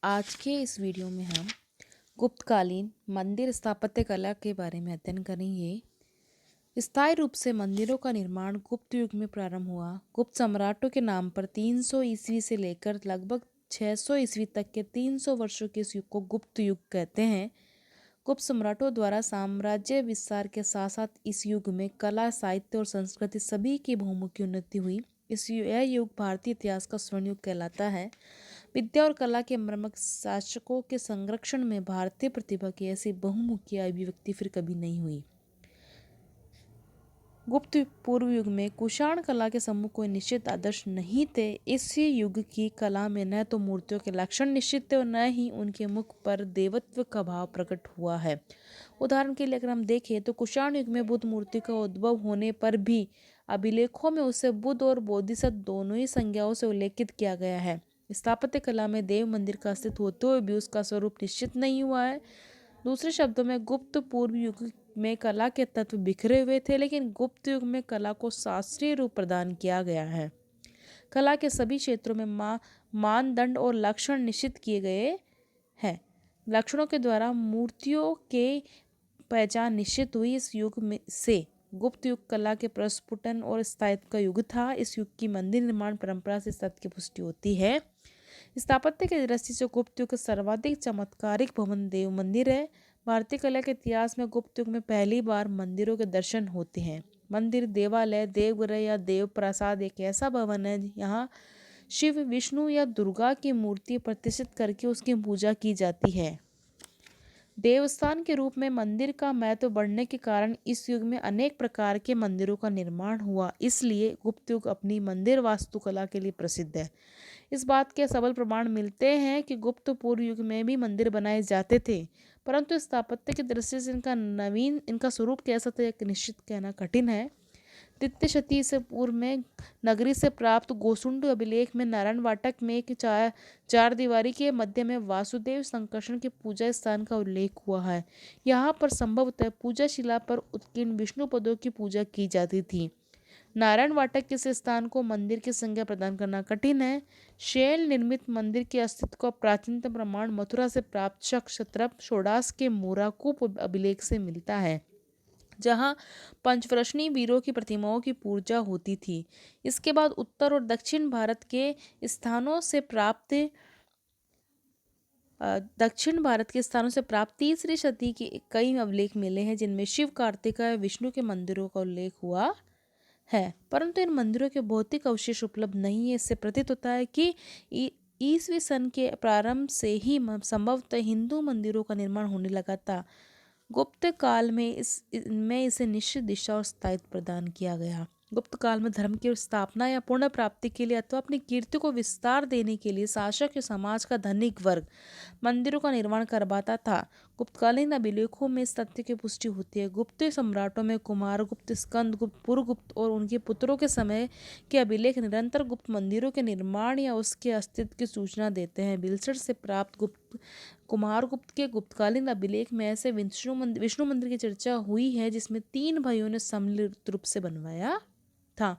आज के इस वीडियो में हम गुप्तकालीन मंदिर स्थापत्य कला के बारे में अध्ययन करेंगे। स्थायी रूप से मंदिरों का निर्माण गुप्त युग में प्रारंभ हुआ। गुप्त सम्राटों के नाम पर 300 ईस्वी से लेकर लगभग 600 ईस्वी तक के 300 वर्षों के इस युग को गुप्त युग कहते हैं। गुप्त सम्राटों द्वारा साम्राज्य विस्तार के साथ साथ इस युग में कला, साहित्य और संस्कृति सभी की बहुमुखी उन्नति हुई। यह युग भारतीय इतिहास का स्वर्ण युग कहलाता है। विद्या और कला के मर्मज्ञ शासकों के संरक्षण में भारतीय प्रतिभा की ऐसी बहुमुखी अभिव्यक्ति फिर कभी नहीं हुई। गुप्त पूर्व युग में कुषाण कला के समूह कोई निश्चित आदर्श नहीं थे। इसी युग की कला में न तो मूर्तियों के लक्षण निश्चित थे और न ही उनके मुख पर देवत्व का भाव प्रकट हुआ है। उदाहरण के लिए अगर हम देखें तो कुषाण युग में बुद्ध मूर्ति का उद्भव होने पर भी अभिलेखों में उसे बुद्ध और बोधिसत्व दोनों ही संज्ञाओं से उल्लेखित किया गया है। स्थापत्य कला में देव मंदिर का अस्तित्व होते हुए भी उसका स्वरूप निश्चित नहीं हुआ है। दूसरे शब्दों में गुप्त पूर्व युग में कला के तत्व बिखरे हुए थे, लेकिन गुप्त युग में कला को शास्त्रीय रूप प्रदान किया गया है। कला के सभी क्षेत्रों में मानदंड और लक्षण निश्चित किए गए हैं। लक्षणों के द्वारा मूर्तियों के पहचान निश्चित हुई। इस युग में से गुप्त युग कला के प्रस्फुटन और स्थायित्व का युग था। इस युग की मंदिर निर्माण परंपरा से सत्य की पुष्टि होती है। स्थापत्य की दृष्टि से गुप्त युग का सर्वाधिक चमत्कारिक भवन देव मंदिर है। भारतीय कला के इतिहास में गुप्त युग में पहली बार मंदिरों के दर्शन होते हैं। मंदिर, देवालय, देवगृह या देव प्रासाद एक ऐसा भवन है यहाँ शिव, विष्णु या दुर्गा की मूर्ति प्रतिष्ठित करके उसकी पूजा की जाती है। देवस्थान के रूप में मंदिर का महत्व बढ़ने के कारण इस युग में अनेक प्रकार के मंदिरों का निर्माण हुआ। इसलिए गुप्त युग अपनी मंदिर वास्तुकला के लिए प्रसिद्ध है। इस बात के सबल प्रमाण मिलते हैं कि गुप्त पूर्व युग में भी मंदिर बनाए जाते थे, परंतु स्थापत्य की दृष्टि से इनका स्वरूप कैसा था यह निश्चित कहना कठिन है। द्वितीय शती से पूर्व में नगरी से प्राप्त गोसुंड अभिलेख में नारायण वाटक में एक चार दीवारी के मध्य में वासुदेव संकर्षण के पूजा स्थान का उल्लेख हुआ है। यहाँ पर संभवतः पूजा शिला पर उत्कीर्ण विष्णु पदों की पूजा की जाती थी। नारायण वाटक के इस स्थान को मंदिर की संज्ञा प्रदान करना कठिन है। शैल निर्मित मंदिर के अस्तित्व का प्राचीनतम प्रमाण मथुरा से प्राप्त क्षत्रप षोडश के मोराकूप अभिलेख से मिलता है, जहां पंचवर्षीय वीरों की प्रतिमाओं की पूजा होती थी। इसके बाद उत्तर और दक्षिण भारत के स्थानों से प्राप्त तीसरी शती के कई अभिलेख मिले हैं, जिनमें शिव, कार्तिकेय, विष्णु के मंदिरों का उल्लेख हुआ है, परंतु इन मंदिरों के भौतिक अवशेष उपलब्ध नहीं है। इससे प्रतीत होता है कि ईसवी सन के प्रारंभ से ही संभवतः हिंदू मंदिरों का निर्माण होने लगा था। गुप्त काल में इनमें इसे निश्चित दिशा और स्थायित्व प्रदान किया गया। गुप्त काल में धर्म की स्थापना या पूर्ण प्राप्ति के लिए अथवा अपनी कीर्ति को विस्तार देने के लिए शासक या समाज का धनिक वर्ग मंदिरों का निर्माण करवाता था। गुप्तकालीन अभिलेखों में इस तथ्य की पुष्टि होती है। गुप्त सम्राटों में कुमारगुप्त, स्कंदगुप्त, पुरगुप्त और उनके पुत्रों के समय के अभिलेख निरंतर गुप्त मंदिरों के निर्माण या उसके अस्तित्व की सूचना देते हैं। बिलसर से प्राप्त कुमारगुप्त के गुप्तकालीन अभिलेख में ऐसे विष्णु मंदिर की चर्चा हुई है जिसमें 3 भाइयों ने सम्मिलित रूप से बनवाया था।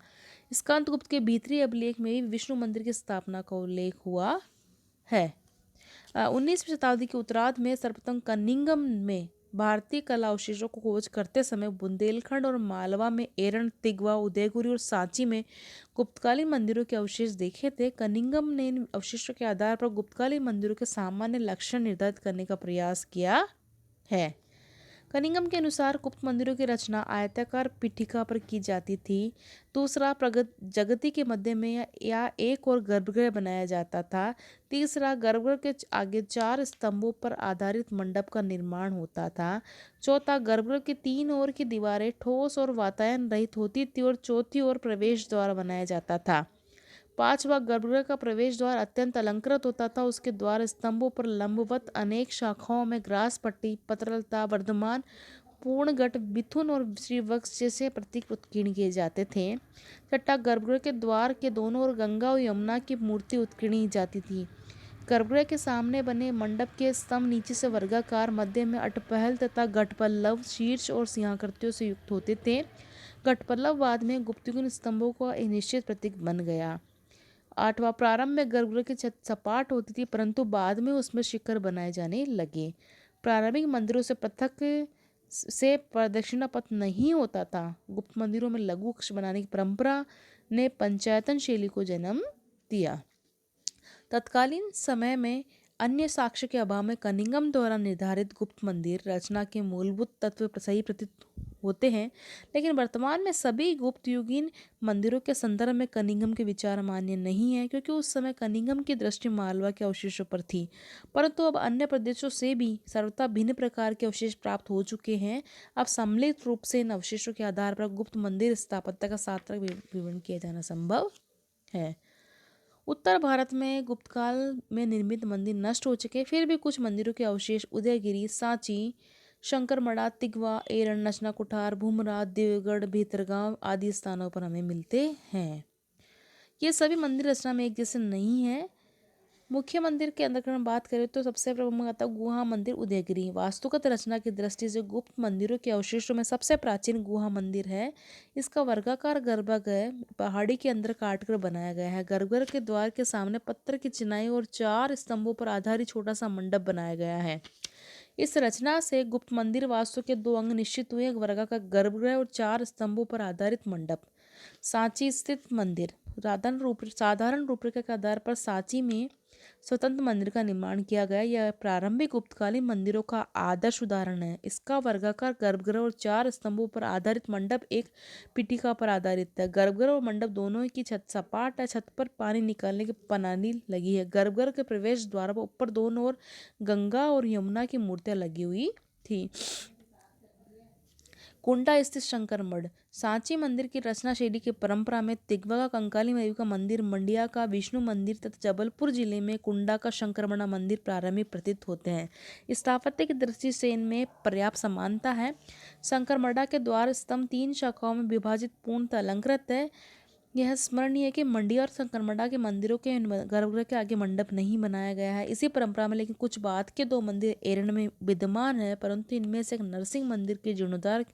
स्कंदगुप्त के भीतरी अभिलेख में भी विष्णु मंदिर की स्थापना का उल्लेख हुआ है। 19वीं शताब्दी के उत्तरार्ध में सर्वप्रथम कनिंगम में भारतीय कला अवशेषों को खोज करते समय बुंदेलखंड और मालवा में एरन, तिगवा, उदयगुरी और सांची में गुप्तकालीन मंदिरों के अवशेष देखे थे। कनिंगम ने इन अवशेषों के आधार पर गुप्तकालीन मंदिरों के सामान्य लक्षण निर्धारित करने का प्रयास किया है। कनिंगम के अनुसार गुप्त मंदिरों की रचना आयताकार पीठिका पर की जाती थी। दूसरा, जगती के मध्य में या एक और गर्भगृह बनाया जाता था। तीसरा, गर्भगृह के आगे 4 स्तंभों पर आधारित मंडप का निर्माण होता था। चौथा, गर्भगृह की 3 ओर की दीवारें ठोस और वातायन रहित होती थी और चौथी ओर प्रवेश द्वार बनाया जाता था। 5वां, गर्भगृह का प्रवेश द्वार अत्यंत अलंकृत होता था। उसके द्वार स्तंभों पर लंबवत अनेक शाखाओं में ग्रास पट्टी, पत्रलता, वर्धमान, पूर्णगट, मिथुन और श्रीवत्स जैसे प्रतीक उत्कीर्ण किए जाते थे। 6वां, गर्भगृह के द्वार के दोनों ओर गंगा और यमुना की मूर्ति उत्कीर्ण जाती थी। गर्भगृह के सामने बने मंडप के स्तंभ नीचे से वर्गाकार, मध्य में अटपहल तथा घटपल्लव, शीर्ष और सिंहाकृतियों से युक्त होते थे। घटपल्लव बाद में गुप्तयुगीन स्तंभों का एक निश्चित प्रतीक बन गया। 8वां, प्रारंभ में गर्भगृह की छत सपाट होती थी, परंतु बाद में उसमें शिखर बनाए जाने लगे। प्रारंभिक मंदिरों से पृथक से प्रदक्षिणा पथ नहीं होता था। गुप्त मंदिरों में लघु कक्ष बनाने की परंपरा ने पंचायतन शैली को जन्म दिया। तत्कालीन समय में अन्य साक्ष्य के अभाव में कनिंघम द्वारा निर्धारित गुप्त मंदिर रचना के मूलभूत तत्व सही प्रतीत होते हैं, लेकिन वर्तमान में सभी गुप्त युगीन मंदिरों के संदर्भ में कनिंघम के विचार मान्य नहीं है, क्योंकि उस समय कनिंघम की दृष्टि मालवा के अवशेषों पर थी। परंतु अब अन्य प्रदेशों से भी सर्वथा भिन्न प्रकार के अवशेष प्राप्त हो चुके हैं। अब सम्मिलित रूप से इन अवशेषों के आधार पर गुप्त मंदिर स्थापत्य का सार्थक विवरण किया जाना संभव है। उत्तर भारत में गुप्त काल में निर्मित मंदिर नष्ट हो चुके, फिर भी कुछ मंदिरों के अवशेष उदयगिरी, सांची, शंकरमढ़ा, तिगवा, एरन, नचना कुठार, भूमरा, देवगढ़, भीतरगांव आदि स्थानों पर हमें मिलते हैं। ये सभी मंदिर रचना में एक जैसे नहीं है। मुख्य मंदिर के अंदर हम बात करें तो सबसे प्रमुख आता है गुहा मंदिर उदयगिरी। वास्तुगत रचना की दृष्टि से गुप्त मंदिरों के अवशेषों में सबसे प्राचीन गुहा मंदिर है। इसका वर्गाकार गर्भगृह पहाड़ी के अंदर काटकर बनाया गया है। गर्भगृह के द्वार के सामने पत्थर की चिनाई और 4 स्तंभों पर आधारित छोटा सा मंडप बनाया गया है। इस रचना से गुप्त मंदिर वास्तु के 2 अंग निश्चित हुए, वर्गाकार गर्भगृह और 4 स्तंभों पर आधारित मंडप। सांची स्थित मंदिर साधारण रूपरेखा के आधार पर सांची में स्वतंत्र मंदिर का निर्माण किया गया। यह प्रारंभिक गुप्तकालीन मंदिरों का आदर्श उदाहरण है। इसका वर्गाकार गर्भगृह और 4 स्तंभों पर आधारित मंडप एक पीठिका पर आधारित है। गर्भगृह और मंडप दोनों की छत सपाट है। छत पर पानी निकालने की प्रणाली लगी है। गर्भगृह के प्रवेश द्वार पर ऊपर दोनों ओर गंगा और यमुना की मूर्तियां लगी हुई थी। कुंडा स्थित शंकर मठ। सांची मंदिर की रचना शैली की परंपरा में तिगवा का कंकाली देवी का मंदिर, मंडिया का विष्णु मंदिर तथा जबलपुर जिले में कुंडा का शंकरमणा मंदिर प्रारंभिक प्रतीत होते हैं। स्थापत्य की दृष्टि से इनमें पर्याप्त समानता है। शंकरमणा के द्वार स्तंभ 3 शाखाओं में विभाजित पूर्णतः अलंकृत है। यह स्मरणीय है कि मंडिया और शंकरमणा के मंदिरों के गर्भगृह के आगे मंडप नहीं बनाया गया है। इसी परंपरा में लेकिन कुछ बाद के 2 मंदिर एरन में विद्यमान है, परंतु इनमें से एक नरसिंह मंदिर के जीर्णोद्धार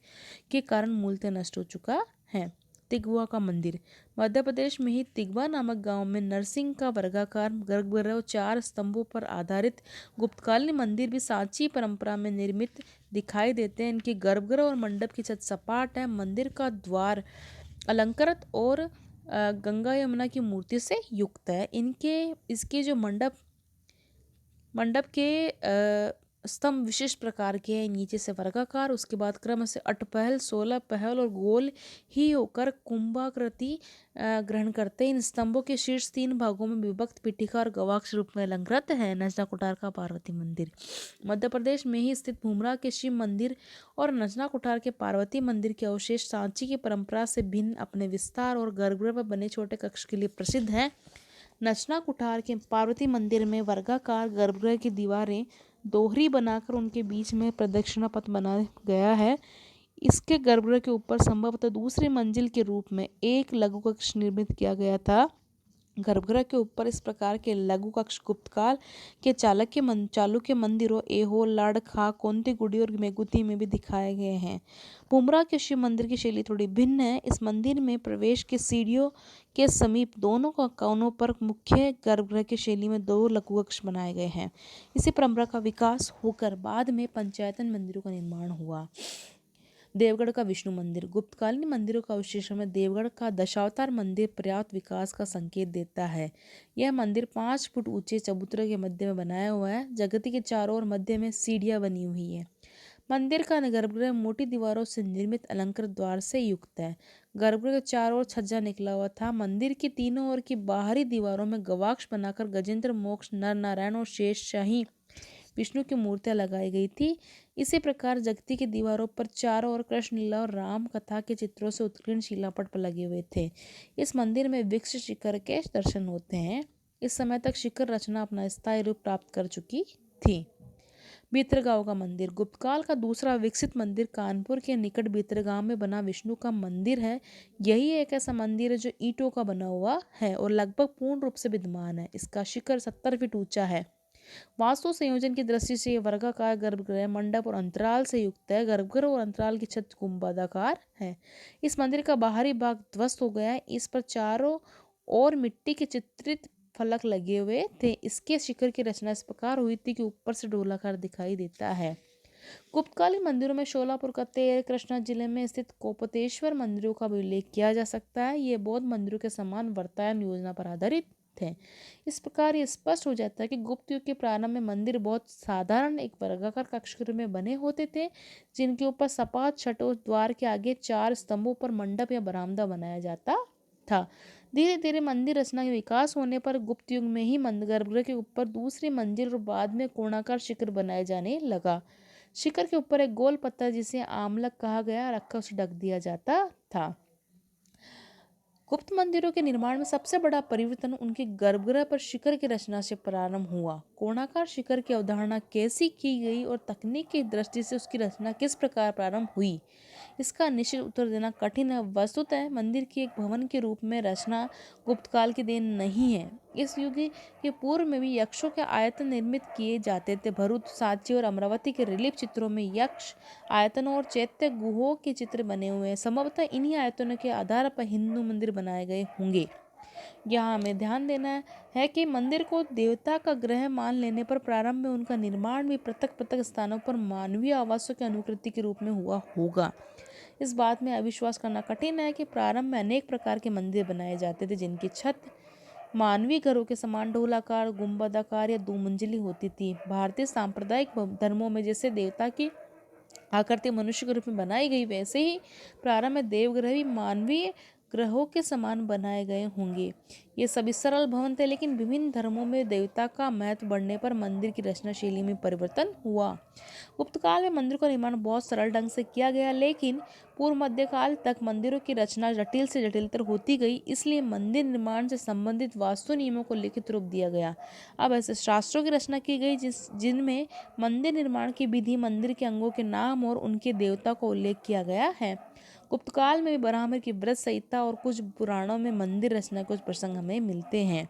के कारण मूलतः नष्ट हो चुका है। तिगवा का मंदिर। मध्य प्रदेश में ही तिगवा नामक गांव में नरसिंह का वर्गाकार गर्भगृह और 4 स्तंभों पर आधारित गुप्तकालीन मंदिर भी सांची परंपरा में निर्मित दिखाई देते हैं। इनके गर्भगृह और मंडप की छत सपाट है। मंदिर का द्वार अलंकृत और गंगा यमुना की मूर्ति से युक्त है। इसके जो मंडप के स्तंभ विशेष प्रकार के हैं। नीचे से वर्गाकार, उसके बाद क्रम से 8 पहल, 16 पहल और गोल ही होकर कुंभाकृति ग्रहण करते हैं। इन स्तंभों के शीर्ष 3 भागों में विभक्त पीठिका और गवाक्ष रूप में अलंकृत है। नचना कुठार का पार्वती मंदिर। मध्य प्रदेश में ही स्थित भूमरा के शिव मंदिर और नचना कुठार के पार्वती मंदिर के अवशेष सांची की परंपरा से भिन्न अपने विस्तार और गर्भगृह पर बने छोटे कक्ष के लिए प्रसिद्ध है। नचना कुठार के पार्वती मंदिर में वर्गाकार गर्भगृह की दीवारें दोहरी बनाकर उनके बीच में प्रदक्षिणा पथ बनाया गया है। इसके गर्भगृह के ऊपर संभवतः दूसरी मंजिल के रूप में एक लघु कक्ष निर्मित किया गया था। गर्भगृह के ऊपर इस प्रकार के लघु कक्ष गुप्तकाल के चालुक्य मंदिरों ऐहोल, लाड़खा, कोंतीगुडी और मेगुती में भी दिखाए गए हैं। पुमरा के शिव मंदिर की शैली थोड़ी भिन्न है। इस मंदिर में प्रवेश के सीढ़ियों के समीप दोनों कोनों पर मुख्य गर्भगृह की शैली में 2 लघु कक्ष बनाए गए हैं। इसी परंपरा का विकास होकर बाद में पंचायतन मंदिरों का निर्माण हुआ। देवगढ़ का विष्णु मंदिर। गुप्तकालीन मंदिरों का अवशेषों में देवगढ़ का दशावतार मंदिर पर्याप्त विकास का संकेत देता है। यह मंदिर 5 फुट ऊंचे चबूतरे के मध्य में बनाया हुआ है। जगती के चारों ओर मध्य में सीढ़ियां बनी हुई है। मंदिर का गर्भगृह मोटी दीवारों से निर्मित अलंकृत द्वार से युक्त है। गर्भगृह के चारों ओर छज्जा निकला हुआ था। मंदिर की तीनों ओर की बाहरी दीवारों में गवाक्ष बनाकर गजेंद्र मोक्ष, नर नारायण और शेषशाही विष्णु की मूर्तियां लगाई गई थी। इसी प्रकार जगती की दीवारों पर चारों ओर कृष्ण लीला और राम कथा के चित्रों से उत्कीर्ण शिलापट पर लगे हुए थे। इस मंदिर में विकसित शिखर के दर्शन होते हैं। इस समय तक शिखर रचना अपना स्थायी रूप प्राप्त कर चुकी थी। भीतरगांव का मंदिर। गुप्तकाल का दूसरा विकसित मंदिर कानपुर के निकट भीतरगांव में बना विष्णु का मंदिर है। यही एक ऐसा मंदिर है जो ईंटों का बना हुआ है और लगभग पूर्ण रूप से विद्यमान है। इसका शिखर 70 फीट ऊंचा है। वास्तु संयोजन की दृष्टि से वर्गाकार गर्भगृह, मंडप और अंतराल से युक्त है। गर्भगृह और अंतराल की छत गुंबदाकार है। इस मंदिर का बाहरी भाग ध्वस्त हो गया है। इस पर चारों और मिट्टी के चित्रित फलक लगे हुए थे। इसके शिखर की रचना इस प्रकार हुई थी कि ऊपर से डोलाकार दिखाई देता है। गुप्तकालीन मंदिरों में शोलापुर का तेर, कृष्णा जिले में स्थित कोपतेश्वर मंदिरों का भी उल्लेख किया जा सकता है। ये बौद्ध मंदिरों के समान वर्तायन योजना पर आधारित थे। इस प्रकार ये स्पष्ट हो जाता है कि गुप्त युग के प्रारंभ में मंदिर बहुत साधारण एक वर्गाकार कक्ष में बने होते थे, जिनके ऊपर सपाट छठों द्वार के आगे 4 स्तंभों पर मंडप या बरामदा बनाया जाता था। धीरे धीरे मंदिर रचना के विकास होने पर गुप्त युग में ही गर्भगृह के ऊपर दूसरी मंजिल और बाद में कोणाकार शिखर बनाए जाने लगा। शिखर के ऊपर एक गोल पत्थर जिसे आमलक कहा गया रखकर उसे ढक दिया जाता था। गुप्त मंदिरों के निर्माण में सबसे बड़ा परिवर्तन उनके गर्भगृह पर शिखर की रचना से प्रारंभ हुआ। कोणाकार शिखर की अवधारणा कैसी की गई और तकनीक की दृष्टि से उसकी रचना किस प्रकार प्रारंभ हुई, इसका निश्चित उत्तर देना कठिन है। वस्तुतः मंदिर की एक भवन के रूप में रचना गुप्तकाल की देन नहीं है। इस युग के पूर्व में भी यक्षों के आयतन निर्मित किए जाते थे। भरूच, सांची और अमरावती के रिलीफ चित्रों में यक्ष आयतनों और चैत्य गुहों के चित्र बने हुए हैं। संभवतः इन्हीं आयतनों के आधार पर हिंदू मंदिर बनाए गए होंगे। यहाँ हमें ध्यान देना है कि मंदिर को देवता का गृह मान लेने पर प्रारंभ में उनका निर्माण भी पृथक पृथक स्थानों पर मानवीय आवासों की अनुकृति के रूप में हुआ होगा। इस बात में अविश्वास करना कठिन है कि प्रारंभ में अनेक प्रकार के मंदिर बनाए जाते थे, जिनकी छत मानवीय घरों के समान ढोलाकार, गुंबदाकार या 2 मंजिली होती थी। भारतीय सांप्रदायिक धर्मों में जैसे देवता की आकृति मनुष्य के रूप में बनाई गई, वैसे ही प्रारंभ में देवग्रह भी मानवीय ग्रहों के समान बनाए गए होंगे। ये सभी सरल भवन थे, लेकिन विभिन्न धर्मों में देवता का महत्व बढ़ने पर मंदिर की रचना शैली में परिवर्तन हुआ। गुप्तकाल में मंदिर का निर्माण बहुत सरल ढंग से किया गया, लेकिन पूर्व मध्यकाल तक मंदिरों की रचना जटिल से जटिलतर होती गई। इसलिए मंदिर निर्माण से संबंधित वास्तु नियमों को लिखित रूप दिया गया। अब ऐसे शास्त्रों की रचना की गई जिनमें मंदिर निर्माण की विधि, मंदिर के अंगों के नाम और उनके देवता को उल्लेख किया गया है। गुप्तकाल में भी ब्राह्मण की व्रत संहिता और कुछ पुराणों में मंदिर रचना के कुछ प्रसंग हमें मिलते हैं।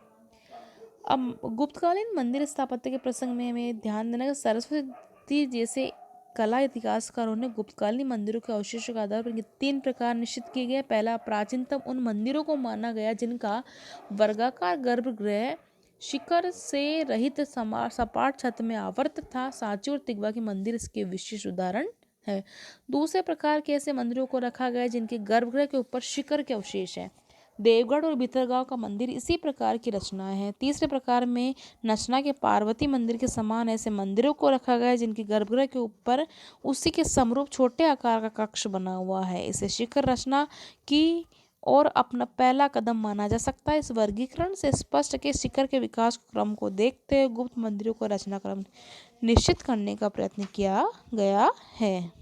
अब गुप्तकालीन मंदिर स्थापत्य के प्रसंग में हमें ध्यान देना कि सरस्वती जैसे कला इतिहासकारों ने गुप्तकालीन मंदिरों के अवशेषों के आधार पर 3 प्रकार निश्चित किए गए। पहला, प्राचीनतम उन मंदिरों को माना गया जिनका वर्गाकार गर्भगृह शिखर से रहित सपाट छत में आवर्त था। सांची और तिगवा के मंदिर इसके विशेष उदाहरण है। दूसरे प्रकार के ऐसे मंदिरों को रखा गया जिनके गर्भगृह के ऊपर शिखर के अवशेष है। देवगढ़ और भितरगांव का मंदिर इसी प्रकार की रचना है। तीसरे प्रकार में नचना के पार्वती मंदिर के समान ऐसे मंदिरों को रखा गया जिनके गर्भगृह के ऊपर उसी के समरूप छोटे आकार का कक्ष बना हुआ है। इसे शिखर रचना की और अपना पहला कदम माना जा सकता है। इस वर्गीकरण से स्पष्ट कि शिखर के विकास क्रम को देखते हुए गुप्त मंदिरों का रचनाक्रम निश्चित करने का प्रयत्न किया गया है।